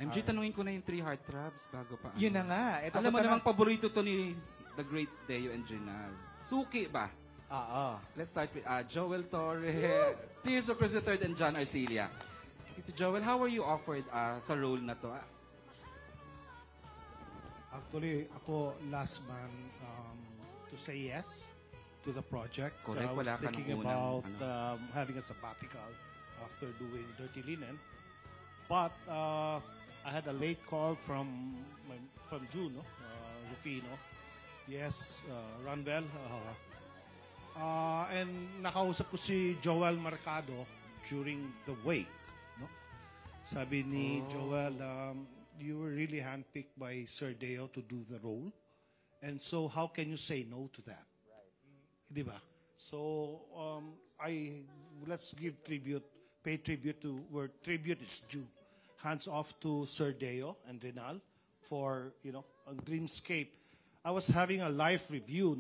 MJ, tanungin ko na yung 3 heartthrobs bago pa. Yun na nga. Ito Alam mo namang paborito to ni The Great Deo and Jinal. Suki ba? Oo. Let's start with Joel Torre, Tears of Chris III, and John Arcelia. Tito Joel, how were you offered sa role na to? Actually, ako last man to say yes to the project. Correct, I was wala ka nung thinking unang, about having a sabbatical after doing Dirty Linen. But I had a late call from Juno, Rufino. Yes, run well. And nakausap ko si Joel Mercado during the wake. No? Sabi ni Joel, you were really handpicked by Sir Deo to do the role. And so how can you say no to that? Right. Di ba? So let's give tribute, pay tribute to where tribute is due. Hands off to Sir Deo and Renal for, a Dreamscape. I was having a live review,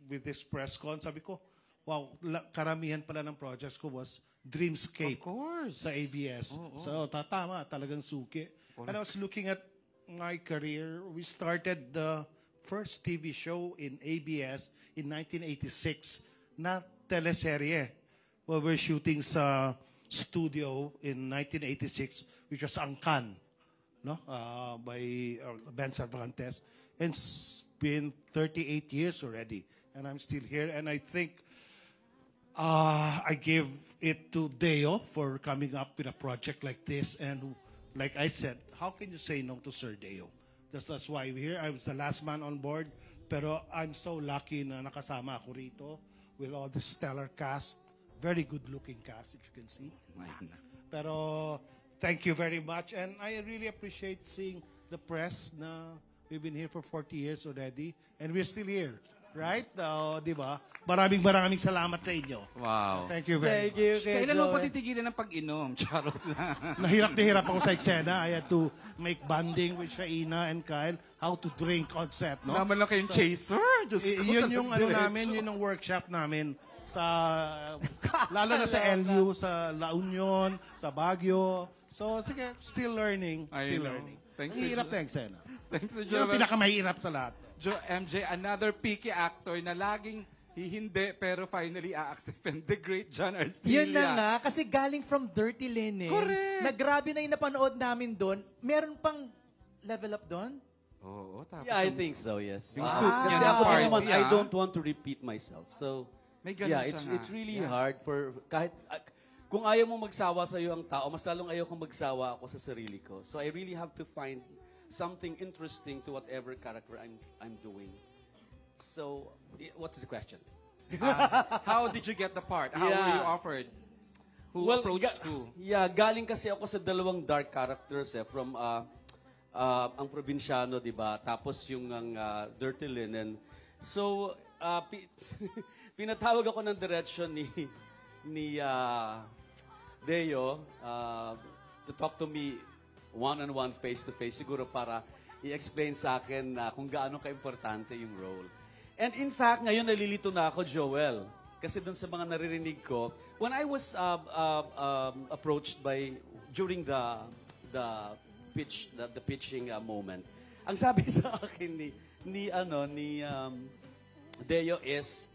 with this press con. Sabi ko, wow, karamihan pala ng projects ko was Dreamscape. Of course. Sa ABS. So, tama, talagang suki. Correct. And I was looking at my career. We started the first TV show in ABS in 1986 na teleserye. Where we're shooting sa studio in 1986, which was Angkan, by Ben Cervantes. And it's been 38 years already. And I'm still here. And I think I give it to Deo for coming up with a project like this. And like I said, how can you say no to Sir Deo? That's why we're here. I was the last man on board. Pero I'm so lucky na nakasama ako rito with all the stellar cast. Very good-looking cast, if you can see. Pero thank you very much. And I really appreciate seeing the press na we've been here for 40 years already. And we're still here. Right? Di ba? Maraming salamat sa inyo. Wow. Thank you very much. Kailan mo pa titigilan ng pag-inom? Charot lang. Nahirap na hirap ako sa eksena. I had to make bonding with Shaina and Kyle. How to drink concept, no? Naman lang kayong chaser. Yun yung namin, yun yung workshop namin. Lalo na sa LU, sa La Union, sa Baguio. So, sige, still learning. Thanks, Mahirap na eksena. Thanks, Sir Yung Joel. pinakamahirap sa lahat. MJ, another picky actor na laging hindi pero finally a-accept. The great John Arcelia. Yun na nga, kasi galing from Dirty Linen. Correct. Na grabe na yung napanood namin doon. Meron pang level up doon? Oo, tapos. Yeah, I think so, yes. Yung suit niya Kasi ng ako din party, naman, I don't want to repeat myself. So, may ganun yeah, siya it's really hard for, kahit, kung ayaw mo magsawa sa iyo ang tao, mas lalong ayaw kong magsawa ako sa sarili ko. So, I really have to find something interesting to whatever character I'm doing. So, what's the question? How did you get the part? How were you offered? Who approached who? Yeah, galing kasi ako sa dalawang dark characters from ang probinsyano, di ba? Tapos yung Dirty Linen. So, pinatawag ako ng direction ni Deo to talk to me one-on-one, face-to-face, siguro para i-explain sa akin kung gaano ka-importante yung role. And in fact, ngayon nalilito na ako, Joel. Kasi dun sa mga naririnig ko, when I was approached during the pitching moment, ang sabi sa akin ni Deo is,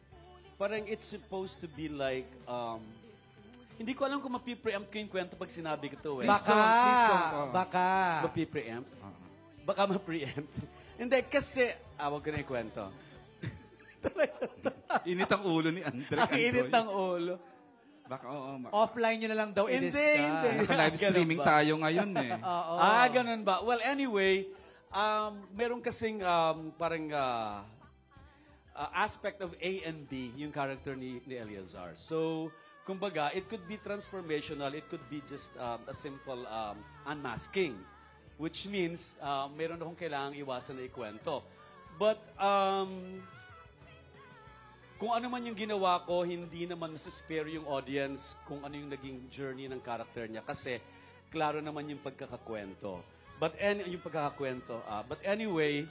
parang it's supposed to be like, hindi ko alam kung mapipreempt ko yung kwento pag sinabi ko ito. Baka. Mapipreempt? Baka ma-preempt. Hindi, kasi, wag ko na yung kwento. Init ang ulo ni Andre Cantoy. Init ang ulo. Baka, offline nyo na lang daw Hindi. Naka-live streaming tayo ngayon eh. Ganun ba? Well, anyway, meron kasing parang aspect of A and B, yung character ni Eleazar. So, kumbaga, it could be transformational, it could be just a simple unmasking, which means meron akong kailangang iwasan na ikwento. But, kung ano man yung ginawa ko, hindi naman spare yung audience kung ano yung naging journey ng character niya. Kasi, klaro naman yung pagkakakwento. But anyway,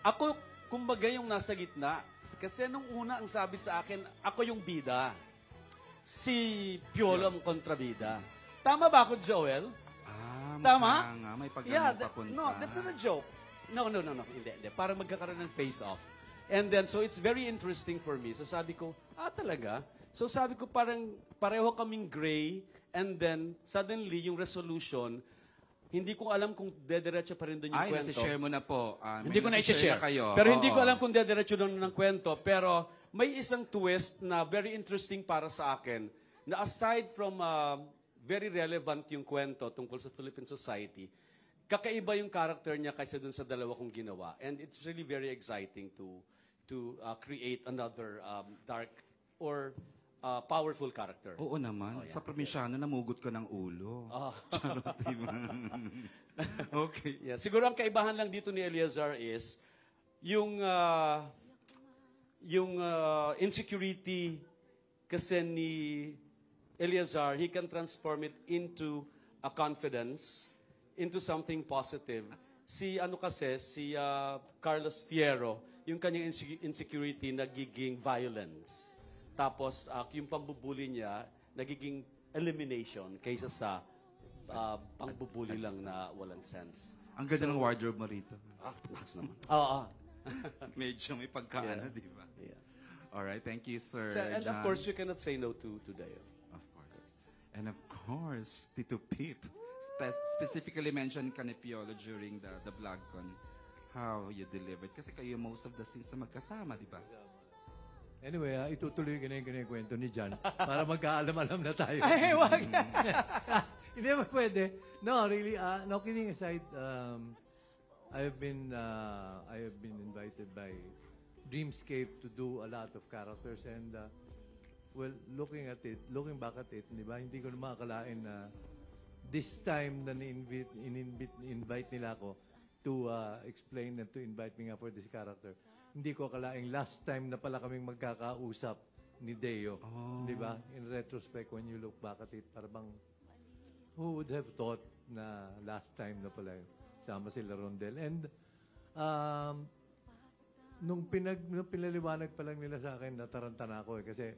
ako, kumbaga yung nasa gitna. Kasi nung una, ang sabi sa akin, ako yung bida. Si Piolo ang kontrabida. Tama ba ako, Joel? Tama? Kaya nga, may Yeah, pagganong papunta. no, that's not a joke. No. Hindi. Para magkakaroon ng face-off. And then, so it's very interesting for me. So sabi ko, talaga? So sabi ko, parang pareho kaming gray. And then, suddenly, yung resolution, hindi ko alam kung dediretso pa rin doon yung Ay, kwento. nasi-share mo na po. Hindi ko na i-share. kayo. Pero hindi ko Oo. alam kung dediretso doon ng kwento. Pero may isang twist na very interesting para sa akin. Na aside from very relevant yung kwento tungkol sa Philippine society, kakaiba yung character niya kaysa dun sa dalawa kong ginawa. And it's really very exciting to create another dark or powerful character. Oo naman. Sa probinsyano, namugot ka ng ulo. Charot, diba? Okay. Yeah. Siguro ang kaibahan lang dito ni Eleazar is yung insecurity kasi ni Eleazar, he can transform it into a confidence, into something positive. Si Carlos Fierro, yung kanyang insecurity nagiging violence. Tapos yung pambubuli niya nagiging elimination kaysa sa pangbubuli lang na walang sense. Ang ganda ng wardrobe mo rito. Nice naman. Oo. Medyo may pagkaano, di ba? Yeah. Alright, thank you, Sir And of John. course, you cannot say no to Deo. Of course. And of course, Tito Pip. Specifically mentioned ka ni Piolo during the BlogCon. How you delivered. Kasi kayo most of the scenes na magkasama, di ba? Anyway, itutuloy ko na yung kwento ni John para magkaalam-alam na tayo. Ay, wag na. Hindi ba pwede? No, really, no, kidding aside, I have been invited by Dreamscape to do a lot of characters and well, looking back at it, di ba, hindi ko na makakalain na this time na invite nila ako to explain and to invite me nga for this character. Hindi ko akalaing last time na pala kaming magkakausap ni Deo. Di ba? In retrospect, when you look back at it, parang who would have thought na last time na pala yun? Sama sila Rondel. And nung pinaliwanag pa lang nila sa akin, nataranta na ako kasi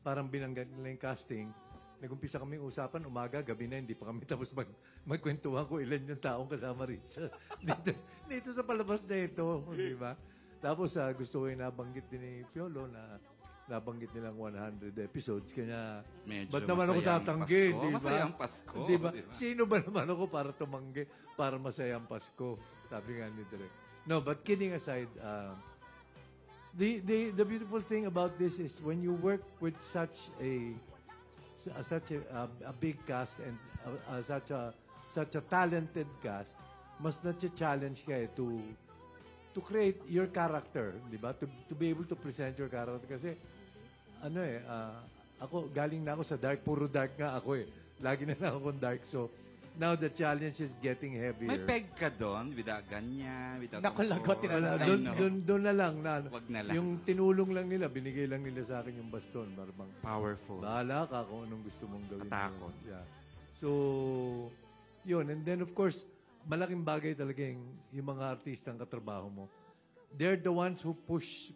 parang binanggit nila yung casting. Nag-umpisa kaming usapan, umaga, gabi na, hindi pa kami tapos magkwentuhan ko ilan yung taong kasama rin dito sa palabas na ito, di ba? Tapos gusto ko yung nabanggit din ni Piolo na nabanggit nilang 100 episodes, kaya Medyo ba't naman ako masayang tatanggi, Pasko. di ba? Masayang Pasko, Di ba? di ba? Sino ba naman ako para tumanggi, para masayang Pasko? Sabi nga ni Direk. No, but kidding aside, the beautiful thing about this is when you work with such a big cast and such a talented cast, mas na-challenge ka to create your character, di ba? To be able to present your character kasi ako galing na ako sa dark, puro dark nga ako eh. Lagi na lang akong dark, so now the challenge is getting heavier. May peg ka doon, without ganyan, without... Nakulagot, Wala, I know. doon na lang. Wag na lang. Yung tinulong lang nila, binigay lang nila sa akin yung baston. Parang, Powerful. bahala ka kung anong gusto mong gawin. Matakot. Yeah. So, yun. And then, of course, malaking bagay talaga yung mga artistang katrabaho mo. They're the ones who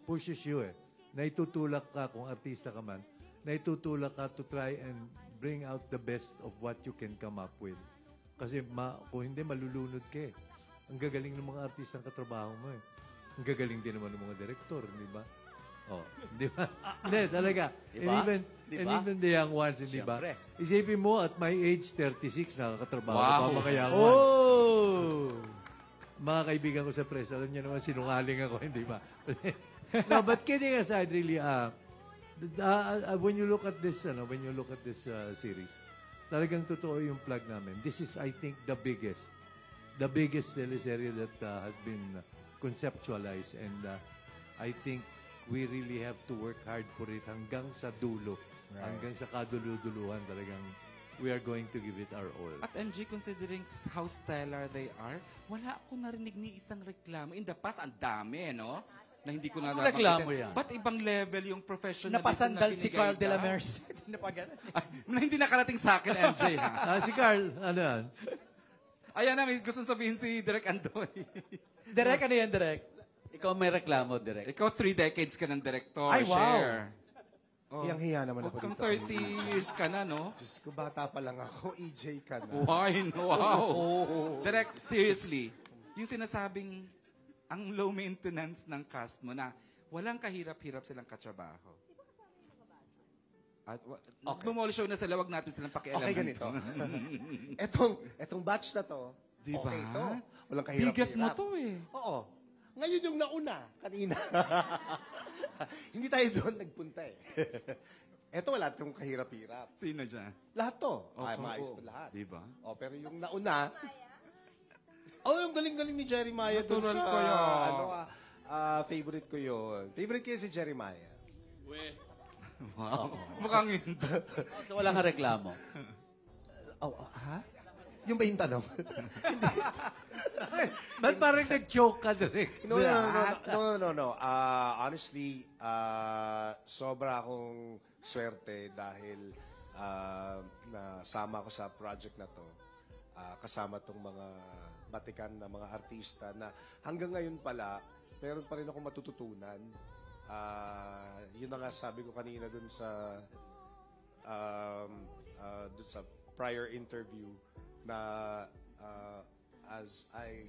pushes you eh. Naitutulak ka kung artista ka man. Naitutulak ka to try and bring out the best of what you can come up with. Kasi kung hindi, malulunod ka eh. Ang gagaling ng mga artistang katrabaho mo eh. Ang gagaling din naman ng mga direktor, di ba? Oh, di ba? Hindi, talaga. Diba? And even the young ones, di ba? Siyempre. Isipin mo, at my age, 36, nakakatrabaho Wow. pa mga young ones. Oh! Mga kaibigan ko sa press, alam niyo naman, sinungaling ako, hindi ba? No, but kidding aside, really, when you look at this, series, talagang totoo yung plug namin. This is, I think, the biggest teleserye that has been conceptualized. And I think we really have to work hard for it hanggang sa dulo. Right. Hanggang sa kaduluduluhan talagang we are going to give it our all. At MG, considering how stellar they are, wala akong narinig ni isang reklamo. In the past, ang dami, no? Na hindi ko na Ano reklamo yan? Ba't ibang level yung professionalism Napasandal na si pinigay Carl de la ka? Merced. Napagano. Na hindi nakarating sa akin, MJ, ha? Si Carl, ano yan? Ayan na, may gusto sabihin si Direk Andoy. Direk, ano yan, Direk? Ikaw may reklamo, direct. Ikaw, 3 decades ka ng director. Ay, wow. Share. Oh. Hiyang-hiya naman ako Huwag kang dito. 30 years ka na, no? Diyos ko, bata pa lang ako. EJ ka na. Why? Wow. Direct, seriously, yung sinasabing ang low maintenance ng cast mo na walang kahirap-hirap silang katrabaho. At mag-mall show na sila, wag natin silang pakialaman. Okay, ganito. etong batch na to, Diba? okay to. Walang kahirap-hirap. Bigas mo to eh. Oo. Ngayon yung nauna, kanina. Hindi tayo doon nagpunta eh. Eto wala itong kahirap-hirap. Sino dyan? Lahat to. Ay, Oo. maayos to lahat. Diba? Oh, pero yung nauna, yung galing-galing ni Jeremiah doon Natural sa, ko yun. favorite ko yun. Favorite ko yun si Jeremiah. Wow. Mukhang hindi. So wala kang reklamo. Ha? Yung ba yung tanong? Ba't parang nag-choke ka direct? No. Honestly, sobra akong swerte dahil nasama ko sa project na to. Kasama tong mga batikan na mga artista na hanggang ngayon pala, meron pa rin akong matututunan. Yun na nga sabi ko kanina dun sa prior interview na as I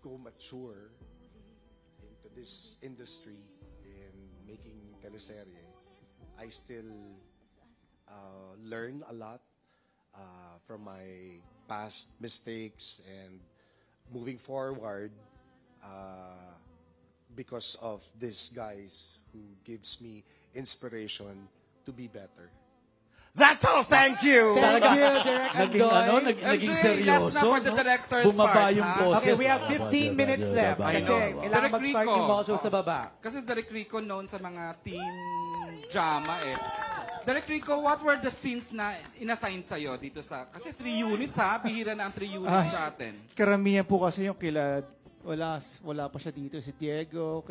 go mature into this industry in making teleserye, I still learn a lot from my past mistakes and moving forward because of these guys who gives me inspiration to be better. That's all. Thank you. Naging seryoso. last na for the director's Bumaba part, yung ha? boses. Okay, we have 15 minutes left. I Kasi know. kailangan Direk mag-start Rico. yung ball show sa baba. Kasi Derek Rico known sa mga teen drama eh. Derek Rico, what were the scenes na inassign sa'yo dito sa... Kasi 3 units ha, bihira na ang 3 units sa atin. Karamihan po kasi yung wala pa siya dito. Si Diego,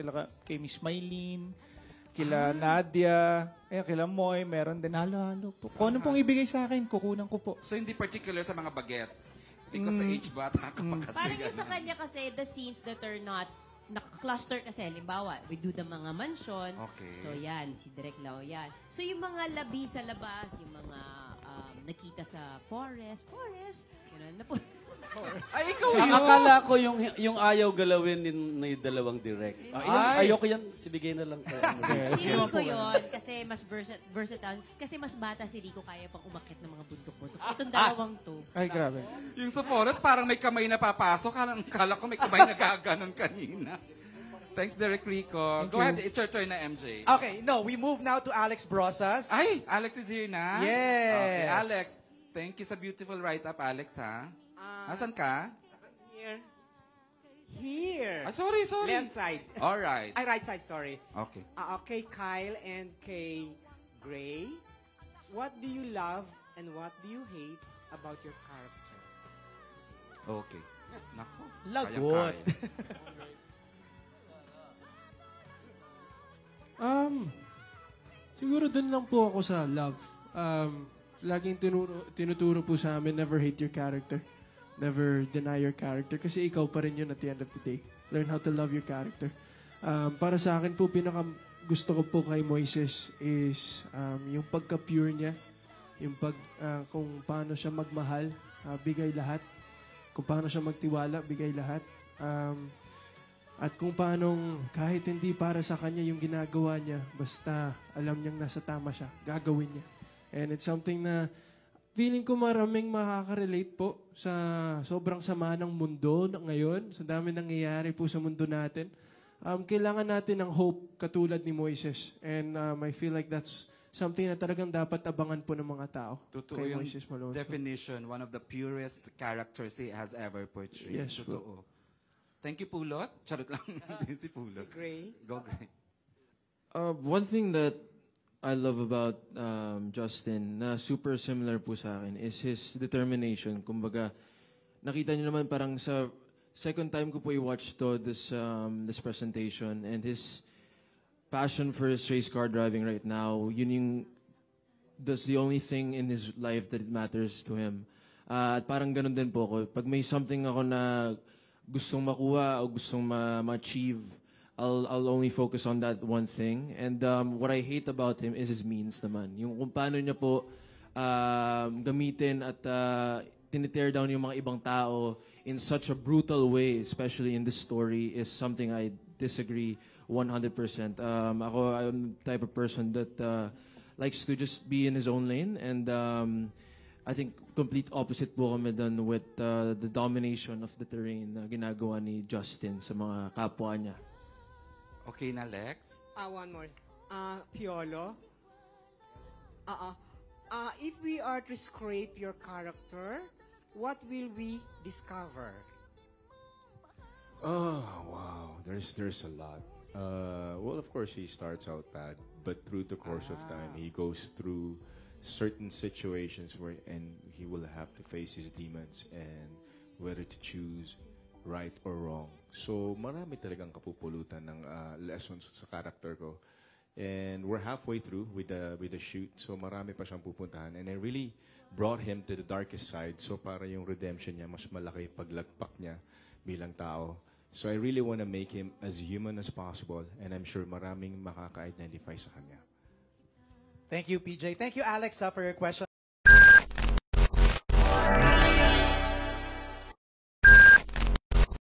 kay Miss Maylene, kila Nadia, kila Moy, meron din halo-halo po. Kung ano pong ibigay sa akin, kukunan ko po. So hindi particular sa mga bagets. Because sa age bata ka pa kasi. Parang yung sa ganun. kanya kasi, the scenes that are not naka-cluster kasi, halimbawa, we do the mga mansion. Okay. So yan, si Direk Lau yan. So yung mga labi sa labas, yung mga nakita sa forest, yun na po. Ay, ikaw yun! Akala ko yung ayaw galawin ni dalawang direct. Ayoko yan, sibigay na lang. Si Rico yun, kasi mas versatile. Kasi mas bata si Rico, kaya pang umakit ng mga bundok-bundok. Itong dalawang to. Ay, grabe. Yung sa forest, parang may kamay na papasok. Kala ko may kamay na gaganon kanina. Thanks, Derek Rico. Go ahead, it's your turn na, MJ. Okay, no, we move now to Alex Brosas. Ay, Alex is here na? Yes. Okay, Alex. Thank you sa beautiful write-up, Alex, ha? Asan ka? Here. Sorry. Left side. All right. Ay, right side, sorry. Okay. Kay Kyle and kay Gray, what do you love and what do you hate about your character? Okay. Nako. Lagot. Siguro dun lang po ako sa love. Laging tinuturo po sa amin, never hate your character. Never deny your character. Kasi ikaw pa rin yun at the end of the day. Learn how to love your character. Para sa akin po, gusto ko po kay Moises is yung pagka-pure niya. Yung kung paano siya magmahal, bigay lahat. Kung paano siya magtiwala, bigay lahat. At kung paano kahit hindi para sa kanya yung ginagawa niya, basta alam niyang nasa tama siya, gagawin niya. And it's something na feeling ko maraming makaka-relate po sa sobrang sama ng mundo ngayon, sa dami nangyayari po sa mundo natin. Kailangan natin ng hope katulad ni Moises. And I feel like that's something na talagang dapat abangan po ng mga tao. Totoo kay yung Moises Malonzo. definition, one of the purest characters he has ever portrayed. Yes, Totoo. Thank you, Pulot. Charot lang. Si Pulot. Gray? Go, Gray. One thing that I love about Justin, na super similar po sa akin, is his determination. Kumbaga, nakita niyo naman parang sa second time ko po i-watch this presentation, and his passion for his race car driving right now, that's the only thing in his life that matters to him. At parang ganun din po ako. Pag may something ako na gustong makuha o gustong ma-achieve, I'll only focus on that one thing. And what I hate about him is his means naman. Yung kung paano niya po gamitin at tinitear down yung mga ibang tao in such a brutal way, especially in this story, is something I disagree 100%. Ako, I'm the type of person that likes to just be in his own lane, and I think complete opposite po kami dun with the domination of the terrain na ginagawa ni Justin sa mga kapwa niya. Okay na, Lex? One more. Piolo. If we are to scrape your character, what will we discover? Oh, wow. There's a lot. Well, of course, he starts out bad, but through the course of time, he goes through certain situations where, and he will have to face his demons and whether to choose right or wrong. So, marami talagang kapupulutan ng lessons sa character ko. And we're halfway through with the shoot, so marami pa siyang pupuntahan. And I really brought him to the darkest side, so para yung redemption niya mas malaki paglagpak niya bilang tao. So I really want to make him as human as possible, and I'm sure maraming makaka-identify sa kanya. Thank you, PJ. Thank you, Alex, for your question.